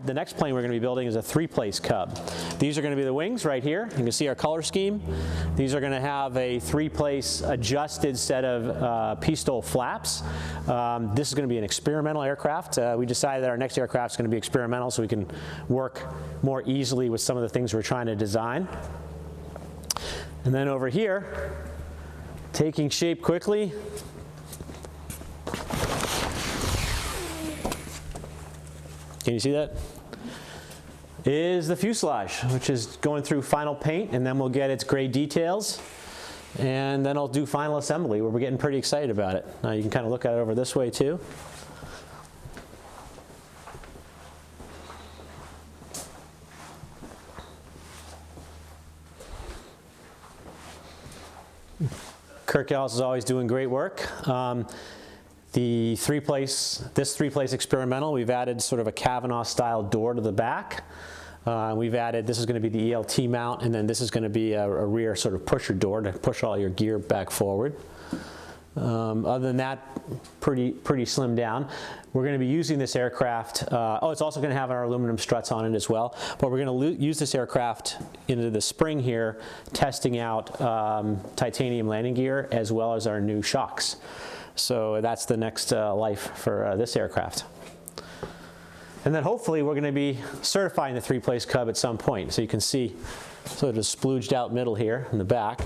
The next plane we're going to be building is a three-place Cub. These are going to be the wings right here. You can see our color scheme. These are going to have a three-place adjusted set of pistol flaps. This is going to be an experimental aircraft. We decided that our next aircraft is going to be experimental so we can work more easily with some of the things we're trying to design. And then over here, taking shape quickly, can you see that? Is the fuselage, which is going through final paint, and then we'll get its gray details, and then I'll do final assembly, where we're getting pretty excited about it. Now you can kind of look at it over this way too. Kirk Ellis is always doing great work. This three-place experimental, we've added sort of a Kavanaugh-style door to the back. We've added, this is going to be the ELT mount, and then this is going to be a rear sort of pusher door to push all your gear back forward. Other than that, pretty slimmed down. We're going to be using this aircraft. It's also going to have our aluminum struts on it as well. But we're going to use this aircraft into the spring here, testing out titanium landing gear as well as our new shocks. So that's the next life for this aircraft. And then hopefully we're going to be certifying the three-place Cub at some point. So you can see sort of a splooged out middle here in the back,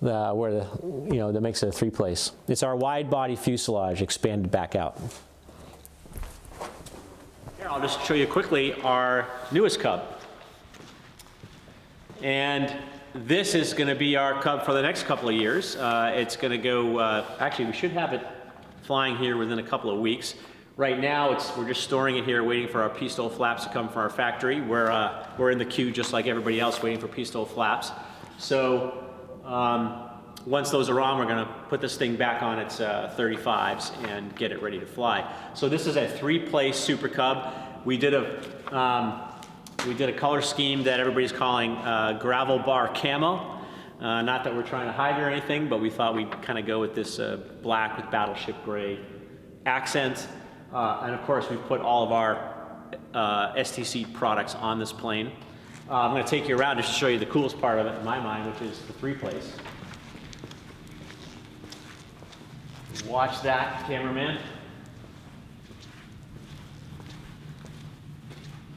where that makes it a three-place. It's our wide-body fuselage expanded back out. Here, I'll just show you quickly our newest Cub. And this is going to be our Cub for the next couple of years. It's going to go, actually we should have it flying here within a couple of weeks. Right now we're just storing it here waiting for our pistol flaps to come from our factory. We're in the queue just like everybody else waiting for pistol flaps. So once those are on, we're going to put this thing back on its 35s and get it ready to fly. So this is a three-place Super Cub. We did a color scheme that everybody's calling gravel bar camo. Not that we're trying to hide or anything, but we thought we'd kind of go with this black with battleship gray accent. And of course, we've put all of our STC products on this plane. I'm going to take you around just to show you the coolest part of it in my mind, which is the three-place. Watch that, cameraman.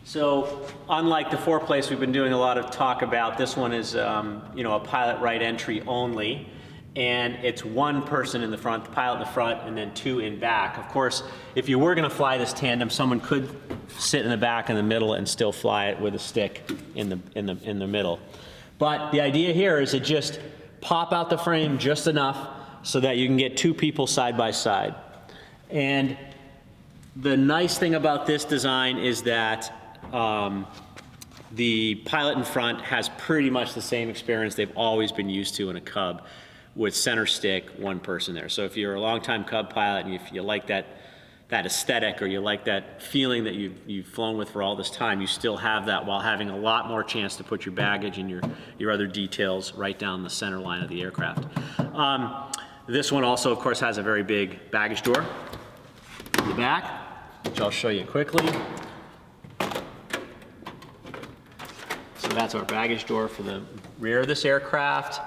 So, unlike the four-place we've been doing a lot of talk about, this one is a pilot right entry only, and it's one person in the front, the pilot in the front, and then two in back. Of course, if you were going to fly this tandem, someone could sit in the back in the middle and still fly it with a stick in the middle. But the idea here is to just pop out the frame just enough so that you can get two people side by side. And the nice thing about this design is that the pilot in front has pretty much the same experience they've always been used to in a Cub, with center stick, one person there. So if you're a longtime Cub pilot and if you like that aesthetic, or you like that feeling that you've flown with for all this time, you still have that while having a lot more chance to put your baggage and your other details right down the center line of the aircraft. This one also, of course, has a very big baggage door in the back, which I'll show you quickly. So that's our baggage door for the rear of this aircraft.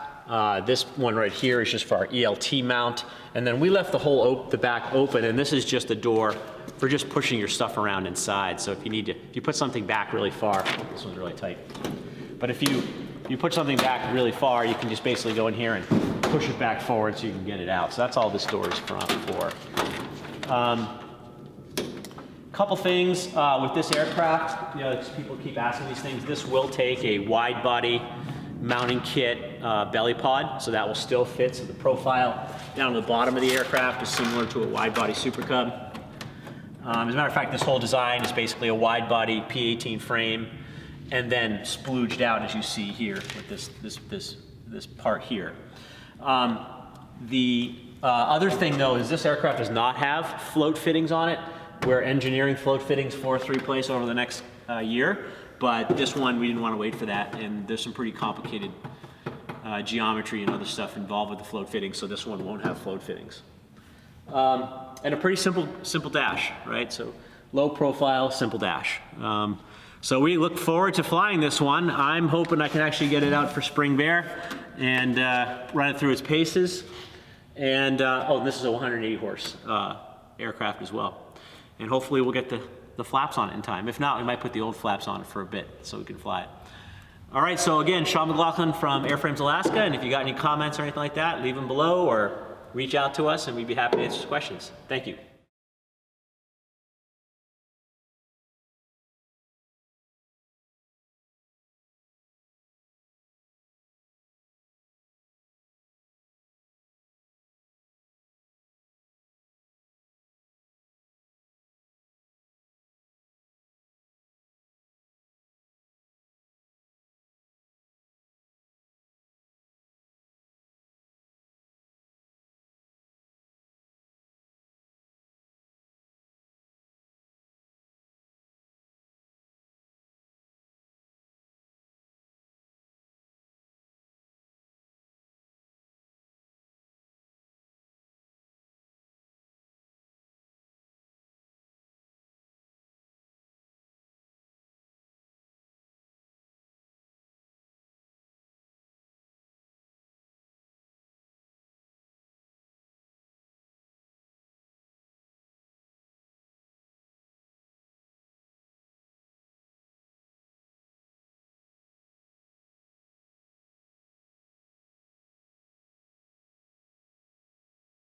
This one right here is just for our ELT mount. And then we left the back open, and this is just a door for just pushing your stuff around inside. So if you put something back really far, this one's really tight. But if you put something back really far, you can just basically go in here and push it back forward so you can get it out. So that's all this door is for. Couple things with this aircraft, people keep asking these things. This will take a wide body mounting kit belly pod, so that will still fit. So the profile down to the bottom of the aircraft is similar to a wide body Super Cub. As a matter of fact, this whole design is basically a wide body P-18 frame, and then splooged out as you see here with this part here. The other thing though is this aircraft does not have float fittings on it. We're engineering float fittings for three-place over the next year, but this one we didn't want to wait for that, and there's some pretty complicated geometry and other stuff involved with the float fittings, so this one won't have float fittings. And a pretty simple dash, right? So low profile, simple dash. So we look forward to flying this one. I'm hoping I can actually get it out for Spring Bear and run it through its paces. And oh, this is a 180 horse aircraft as well. And hopefully we'll get the flaps on it in time. If not, we might put the old flaps on it for a bit so we can fly it. All right, so again, Sean McLaughlin from Airframes Alaska, and if you got any comments or anything like that, leave them below or reach out to us and we'd be happy to answer questions. Thank you.